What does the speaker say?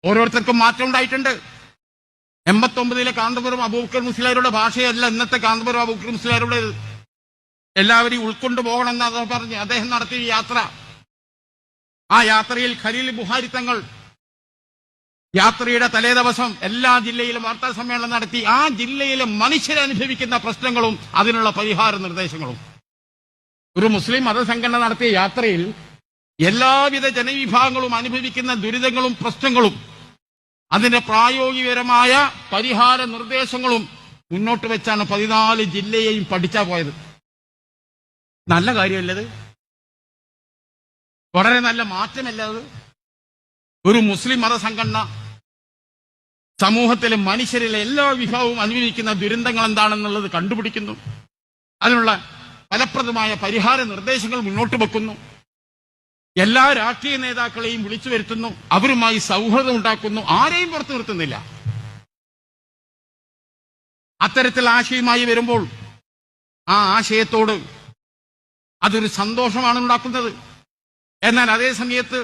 ഓരോരുത്തർക്കും മാറ്റം ഉണ്ടായിട്ടുണ്ട്. 89 കാന്തപുരം അബൂബക്കർ മുസ്ലിയാരുടെ ഭാഷയല്ല ഇന്നത്തെ കാന്തപുരം അബൂബക്കർ മുസ്ലിയാരുടേത്. എല്ലാവരെയും ഉൾക്കൊണ്ടു പോകണമെന്ന് പറഞ്ഞ് അദ്ദേഹം നടത്തിയ യാത്ര, ആ യാത്രയിൽ ഖലീൽ ബുഖാരി തങ്ങൾ യാത്രയുടെ തലേ ദിവസം എല്ലാ ജില്ലയിലും വാർത്താ സമ്മേളനം നടത്തി ആ ജില്ലയിലെ മനുഷ്യരനുഭവിക്കുന്ന പ്രശ്നങ്ങളും അതിനുള്ള പരിഹാര നിർദ്ദേശങ്ങളും. ഒരു മുസ്ലിം മതസംഘടന നടത്തിയ യാത്രയിൽ എല്ലാവിധ ജനവിഭാഗങ്ങളും അനുഭവിക്കുന്ന ദുരിതങ്ങളും പ്രശ്നങ്ങളും അതിന്റെ പ്രായോഗികപരമായ പരിഹാര നിർദ്ദേശങ്ങളും മുന്നോട്ട് വെച്ചാണ് 14 ജില്ലയെയും പഠിച്ചാ പോയത്. നല്ല കാര്യമല്ലത്? വളരെ നല്ല മാറ്റമല്ലത്? ഒരു മുസ്ലിം മതസംഘടന സമൂഹത്തിലെ മനുഷ്യരിലെ എല്ലാ വിഭാഗവും അനുഭവിക്കുന്ന ദുരന്തങ്ങൾ എന്താണെന്നുള്ളത് കണ്ടുപിടിക്കുന്നു, അതിനുള്ള ഫലപ്രദമായ പരിഹാര നിർദ്ദേശങ്ങൾ മുന്നോട്ട് വെക്കുന്നു, എല്ലാ രാഷ്ട്രീയ നേതാക്കളെയും വിളിച്ചു വരുത്തുന്നു, അവരുമായി സൗഹൃദം ഉണ്ടാക്കുന്നു, ആരെയും പുറത്തു നിർത്തുന്നില്ല. അത്തരത്തിൽ ആശയമായി വരുമ്പോൾ ആ ആശയത്തോട് അതൊരു സന്തോഷമാണ് ഉണ്ടാക്കുന്നത്. എന്നാൽ അതേ സമയത്ത്